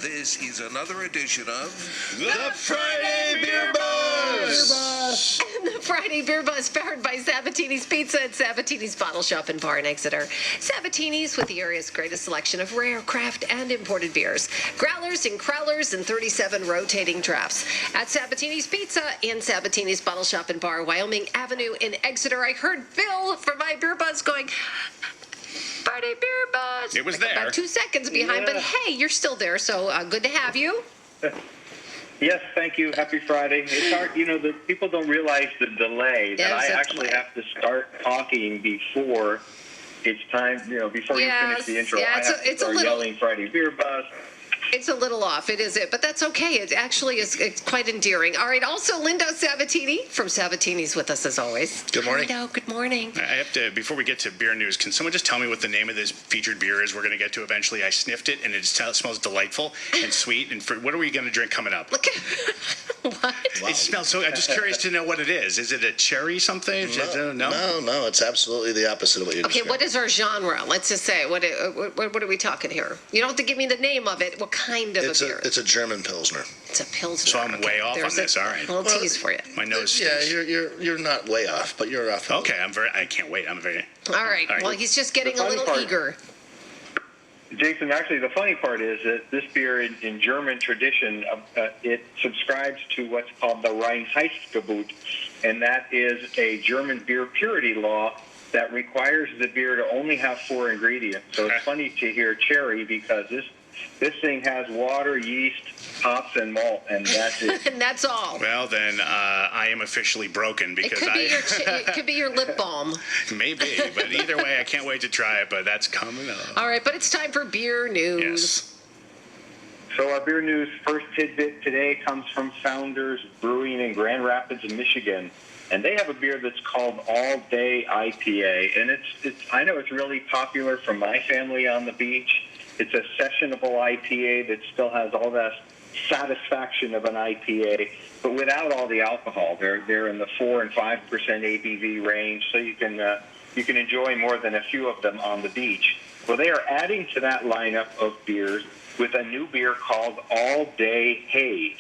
This is another edition of The Friday Beer Buzz! The Friday Beer Buzz, powered by Sabatini's Pizza at Sabatini's Bottle Shop and Bar in Exeter. Sabatini's, with the area's greatest selection of rare, craft, and imported beers. Growlers and crowlers and 37 rotating drafts. At Sabatini's Pizza in Sabatini's Bottle Shop and Bar, Wyoming Avenue in Exeter. I heard Bill from My Beer Buzz going, Friday Beer Buzz. It was there. About 2 seconds behind, but hey, you're still there, so good to have you. Yes, thank you. Happy Friday. It's hard, the people don't realize the delay that I actually have to start talking before it's time, before you finish the intro. I have to start yelling Friday Beer Buzz. It's a little off, it is it, but that's okay. It actually is it's quite endearing. All right, also Lindo Sabatini from Sabatini's with us as always. Good morning. Lindo, good morning. I have to, before we get to beer news, can someone just tell me what the name of this featured beer is we're going to get to eventually? I sniffed it, and it smells delightful and sweet. And what are we going to drink coming up? Look at what? Wow. It smells so. I'm just curious to know what it is. Is it a cherry something? No, it's absolutely the opposite of what you described. Okay, what is our genre? Let's just say, what are we talking here? You don't have to give me the name of it. What kind of a beer? It's a German Pilsner. It's a Pilsner. So I'm way off on this. All right. A little tease for you. My nose Yeah, stinks. you're not way off, but you're off. Okay, I can't wait. I'm very. All right. Well, he's just getting a little eager. Jason, actually, the funny part is that this beer in German tradition, it subscribes to what's called the Reinheitsgebot, and that is a German beer purity law that requires the beer to only have 4 ingredients. So it's funny to hear cherry because this thing has water, yeast, hops, and malt, and that's it. And that's all. Well, then I am officially broken because it could be your lip balm. Maybe, but either way, I can't wait to try it. But that's coming up. All right, but it's time for beer news. Yes. So our beer news first tidbit today comes from Founders Brewing in Grand Rapids, Michigan. And they have a beer that's called All Day IPA. And I know it's really popular from my family on the beach. It's a sessionable IPA that still has all that satisfaction of an IPA, but without all the alcohol. They're in the 4 and 5% ABV range, so you can enjoy more than a few of them on the beach. Well, they are adding to that lineup of beers with a new beer called All Day Haze.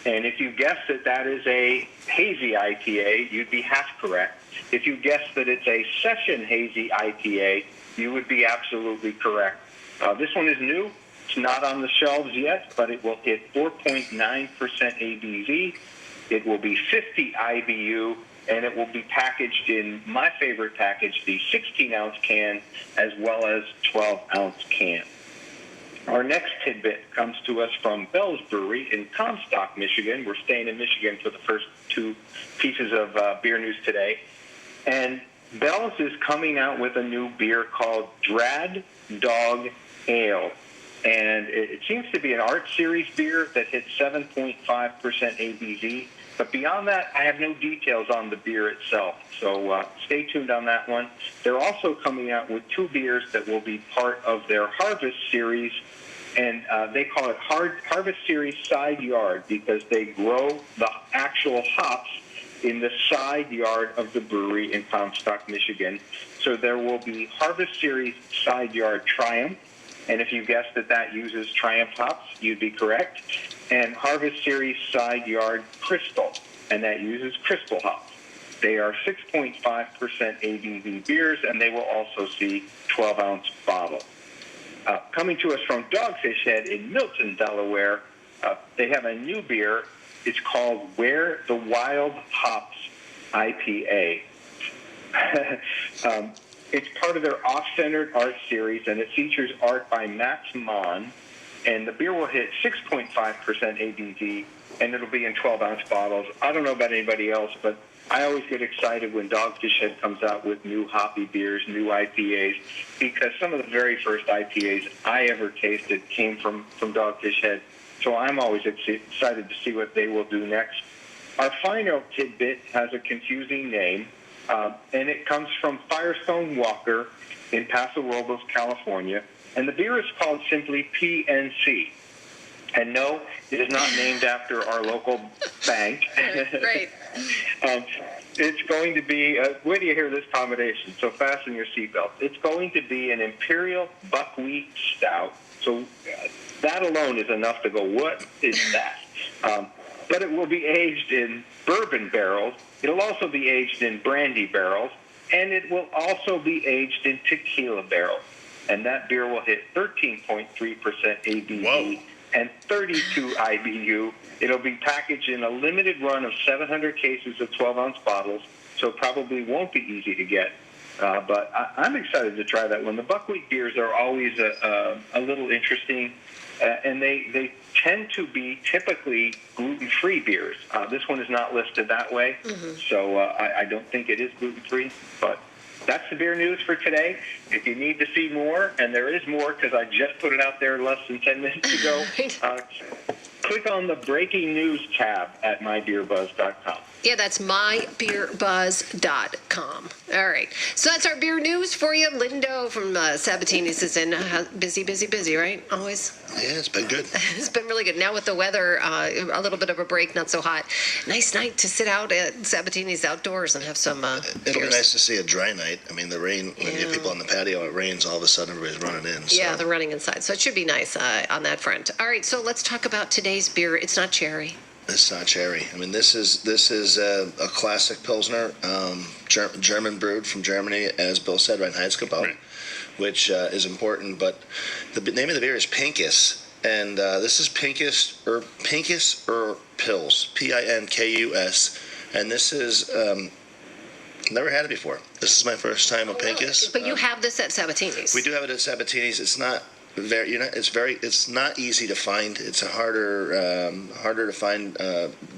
And if you guess that is a hazy IPA, you'd be half correct. If you guess that it's a session hazy IPA, you would be absolutely correct. This one is new. It's not on the shelves yet, but it will hit 4.9% ABV. It will be 50 IBU, and it will be packaged in my favorite package, the 16-ounce can, as well as 12-ounce can. Our next tidbit comes to us from Bell's Brewery in Comstock, Michigan. We're staying in Michigan for the first 2 pieces of beer news today. And Bell's is coming out with a new beer called Drad Dog Ale. And it seems to be an art series beer that hits 7.5% ABV. But beyond that, I have no details on the beer itself. So stay tuned on that one. They're also coming out with 2 beers that will be part of their Harvest series. And they call it Harvest Series Side Yard because they grow the actual hops in the side yard of the brewery in Comstock, Michigan. So there will be Harvest Series Side Yard Triumph. And if you guessed that uses Triumph hops, you'd be correct. And Harvest Series Side Yard Crystal, and that uses Crystal hops. They are 6.5% ABV beers, and they will also see 12-ounce bottles. Coming to us from Dogfish Head in Milton, Delaware, they have a new beer. It's called Where the Wild Hops IPA. It's part of their Off-Centered Art series, and it features art by Max Mon. And the beer will hit 6.5% ABV, and it'll be in 12-ounce bottles. I don't know about anybody else, but I always get excited when Dogfish Head comes out with new hoppy beers, new IPAs, because some of the very first IPAs I ever tasted came from Dogfish Head. So I'm always excited to see what they will do next. Our final tidbit has a confusing name, and it comes from Firestone Walker in Paso Robles, California. And the beer is called simply PNC. And no, it is not named after our local bank. Right. It's going to be, wait till you hear this combination, so fasten your seatbelt. It's going to be an Imperial Buckwheat Stout. So that that alone is enough to go, what is that? But it will be aged in bourbon barrels. It'll also be aged in brandy barrels, and it will also be aged in tequila barrels. And that beer will hit 13.3% ABV Whoa. and 32 IBU. It'll be packaged in a limited run of 700 cases of 12-ounce bottles, so it probably won't be easy to get. But I'm excited to try that one. The buckwheat beers are always a little interesting, and they tend to be typically gluten-free beers. This one is not listed that way, so I don't think it is gluten-free. But that's the beer news for today. If you need to see more, and there is more because I just put it out there less than 10 minutes ago, click on the breaking news tab at mybeerbuzz.com. Yeah, that's mybeerbuzz.com. All right. So that's our beer news for you. Lindo from Sabatini's is in. Busy, right? Always. Yeah, it's been good. It's been really good. Now with the weather, a little bit of a break, not so hot. Nice night to sit out at Sabatini's outdoors and have some It'll be beers. nice to see a dry night. I mean, the rain, when you have people on the patio, it rains, all of a sudden everybody's running in. So. Yeah, they're running inside. So it should be nice on that front. All right, so let's talk about today's beer. It's not cherry. It's not cherry. I mean, this is a classic Pilsner, German brewed from Germany, as Bill said, Reinheitsgebot, Right. which is important. But the name of the beer is Pinkus, and this is Pinkus or Pils, Pinkus, and this is never had it before. This is my first time with Pinkus. But you have this at Sabatini's. We do have it at Sabatini's. It's not very, it's not easy to find. It's a harder to find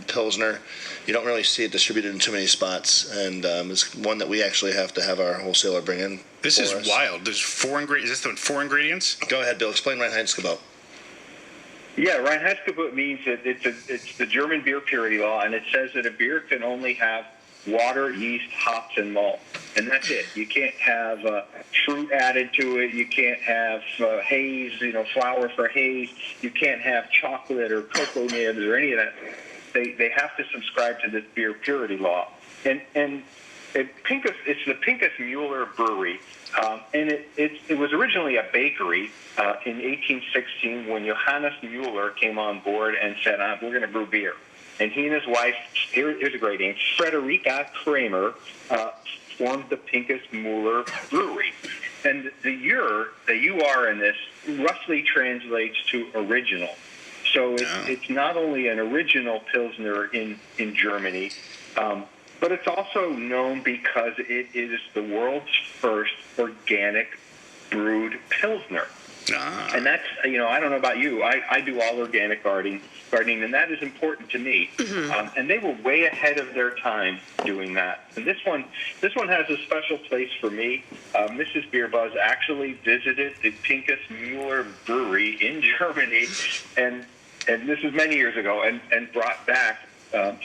Pilsner. You don't really see it distributed in too many spots, and it's one that we actually have to have our wholesaler bring in. This is for us. wild. There's 4 ingredients. Is this the 4 ingredients? Go ahead, Bill. Explain Reinheitsgebot. Yeah, Reinheitsgebot means that it's the German beer purity law, and it says that a beer can only have water, yeast, hops, and malt. And that's it. You can't have fruit added to it. You can't have haze, flour for haze. You can't have chocolate or cocoa nibs or any of that. They have to subscribe to this beer purity law. And Pinkus, it's the Pinkus Mueller Brewery. And it was originally a bakery in 1816 when Johannes Mueller came on board and said, we're going to brew beer. And he and his wife, here's a great name, Friederike Kramer, formed the Pinkus Mueller Brewery. And the UR in this roughly translates to original. So it's not only an original Pilsner in Germany, but it's also known because it is the world's first organic brewed Pilsner. And that's, I don't know about you. I do all organic gardening, and that is important to me. And they were way ahead of their time doing that. And this one has a special place for me. Mrs. BeerBuzz actually visited the Pinkus Mueller Brewery in Germany, and this was many years ago, and brought back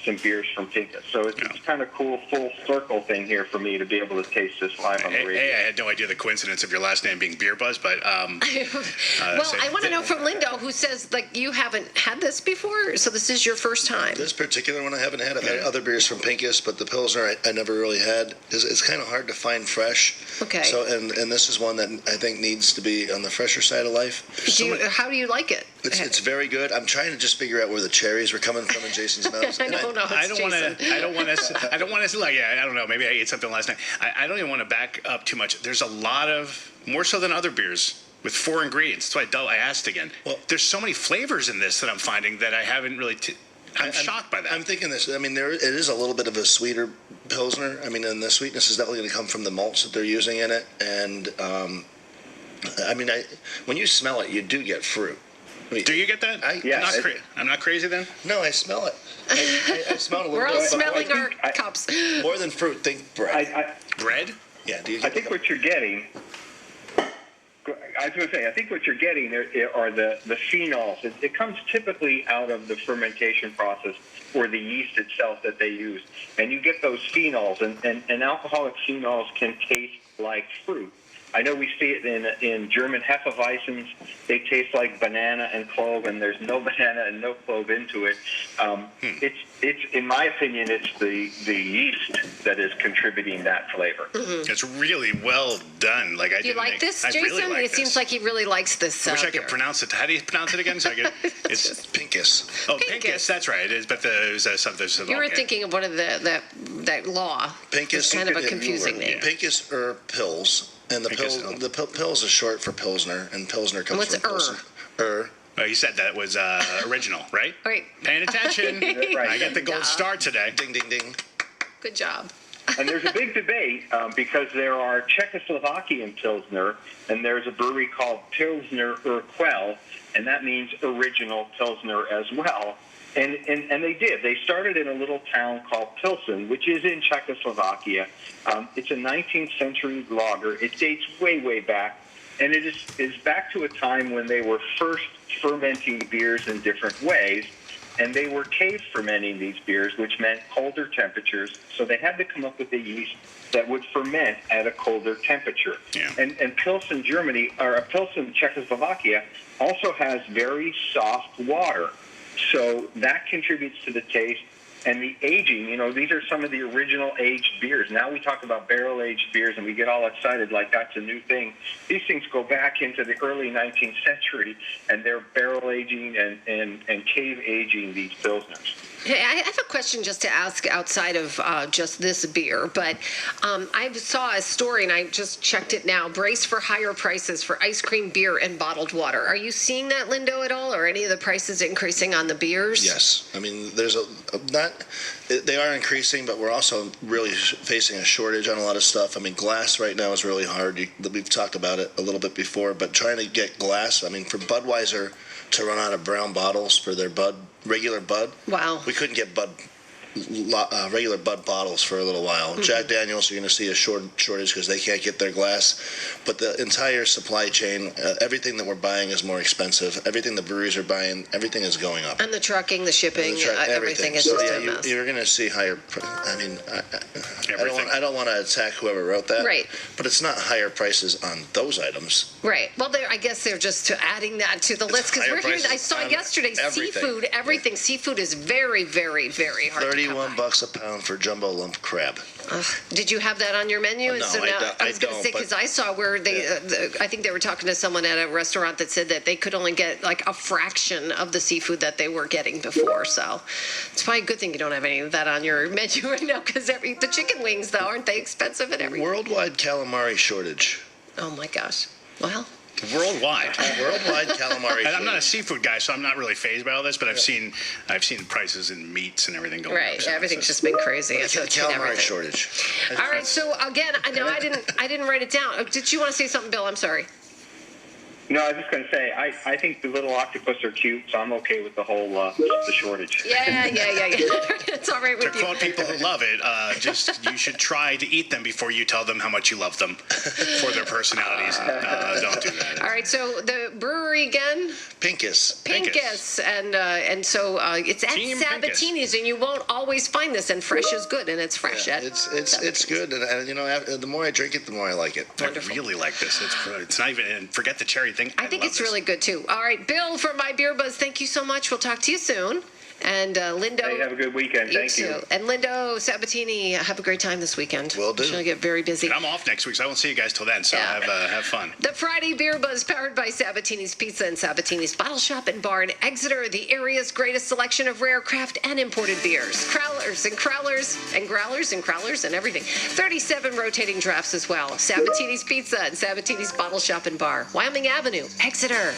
some beers from Pinkus. So it's kind of cool, full circle thing here for me to be able to taste this live on the radio. Hey, I had no idea the coincidence of your last name being BeerBuzz, but Well, I want to know from Lindo, who says you haven't had this before, so this is your first time. This particular one I haven't had. I've had other beers from Pinkus, but the Pilsner I never really had. It's kind of hard to find fresh. Okay. So and this is one that I think needs to be on the fresher side of life. How do you like it? It's very good. I'm trying to just figure out where the cherries were coming from in Jason's nose. I don't know. I don't want to. I don't know. Maybe I ate something last night. I don't even want to back up too much. There's a lot of, more so than other beers, with 4 ingredients. That's why I asked again. Well, there's so many flavors in this that I'm finding that I haven't really. I'm shocked by that. I'm thinking this. I mean, it is a little bit of a sweeter Pilsner. I mean, and the sweetness is definitely going to come from the malts that they're using in it. And when you smell it, you do get fruit. Do you get that? I'm not crazy then? No, I smell it. I smell it a little We're bit. all smelling our cups. More than fruit, think bread. Bread? Yeah. Do you I get think what you're getting. I was going to say, I think what you're getting are the phenols. It comes typically out of the fermentation process or the yeast itself that they use, and you get those phenols. And alcoholic phenols can taste like fruit. I know we see it in German Hefeweizens. They taste like banana and clove, and there's no banana and no clove into it. It's in my opinion, it's the yeast that is contributing that flavor. It's really well done. Like You like this, Jason? Really like it seems like he really likes this. I wish I beer. could pronounce it. How do you pronounce it again? So I could, it's Pinkus. Oh, Pinkus. Pinkus. That's right. It is, but it was something. You were thinking of one of that law. Pinkus. It's kind of a confusing name. Pinkus Pils. And the Pils is short for Pilsner, and Pilsner comes What's from Pilsen. Oh, you said that was original, right? Right. Paying attention. Right. I get the gold star today. Ding, ding, ding. Good job. And there's a big debate because there are Czechoslovakian Pilsner, and there's a brewery called Pilsner Urquell, and that means original Pilsner as well. And they did. They started in a little town called Pilsen, which is in Czechoslovakia. It's a 19th century lager. It dates way, way back. And it is back to a time when they were first fermenting beers in different ways. And they were cave fermenting these beers, which meant colder temperatures. So they had to come up with a yeast that would ferment at a colder temperature. Yeah. And Pilsen, Germany, or Pilsen, Czechoslovakia, also has very soft water. So that contributes to the taste. And the aging, these are some of the original aged beers. Now we talk about barrel-aged beers, and we get all excited like that's a new thing. These things go back into the early 19th century, and they're barrel-aging and cave-aging these Pilsners. Hey, I have a question just to ask outside of just this beer, but I saw a story, and I just checked it now. Brace for higher prices for ice cream, beer, and bottled water. Are you seeing that, Lindo, at all? Or any of the prices increasing on the beers? Yes. I mean, they are increasing, but we're also really facing a shortage on a lot of stuff. I mean, glass right now is really hard. We've talked about it a little bit before, but trying to get glass, I mean, for Budweiser to run out of brown bottles for their regular Bud. Wow. We couldn't get regular Bud bottles for a little while. Jack Daniels, you're going to see a shortage because they can't get their glass. But the entire supply chain, everything that we're buying is more expensive. Everything the breweries are buying, everything is going up. And the trucking, the shipping, everything is just a mess. You're going to see higher. I mean, I don't want to attack whoever wrote that. Right. But it's not higher prices on those items. Right. Well, I guess they're just adding that to the list because we're hearing. I saw yesterday seafood. Everything seafood is very, very, very hard. $31 a pound for jumbo lump crab. Did you have that on your menu? No, I was going to say, because I saw where I think they were talking to someone at a restaurant that said that they could only get like a fraction of the seafood that they were getting before. So it's probably a good thing you don't have any of that on your menu right now, because the chicken wings, though, aren't they expensive and everything? Worldwide calamari shortage. Oh, my gosh. Well. Worldwide calamari. And I'm not a seafood guy, so I'm not really phased by all this. But I've seen prices in meats and everything going up. Right, everything's just been crazy. It's a calamari shortage. All right, so again, I know I didn't write it down. Did you want to say something, Bill? I'm sorry. No, I was just going to say, I think the little octopus are cute, so I'm okay with the whole the shortage. Yeah. It's all right with to you. quote people who love it, you should try to eat them before you tell them how much you love them for their personalities. Don't do that. All right, so the brewery again? Pinkus. And so it's at Team Sabatini's, and you won't always find this, and fresh is good, and it's fresh at It's good, and the more I drink it, the more I like it. Wonderful. I really like this. It's not even, and forget the cherry thing. I think it's really good, too. All right, Bill from My Beer Buzz, thank you so much. We'll talk to you soon. And Lindo. Hey, have a good weekend. Thank you. And Lindo, Sabatini, have a great time this weekend. Will do. She'll get very busy. And I'm off next week, so I won't see you guys till then. So have fun. The Friday Beer Buzz, powered by Sabatini's Pizza and Sabatini's Bottle Shop and Bar in Exeter, the area's greatest selection of rare craft and imported beers. Crowlers and crowlers and growlers and crowlers and everything. 37 rotating drafts as well. Sabatini's Pizza and Sabatini's Bottle Shop and Bar. Wyoming Avenue, Exeter.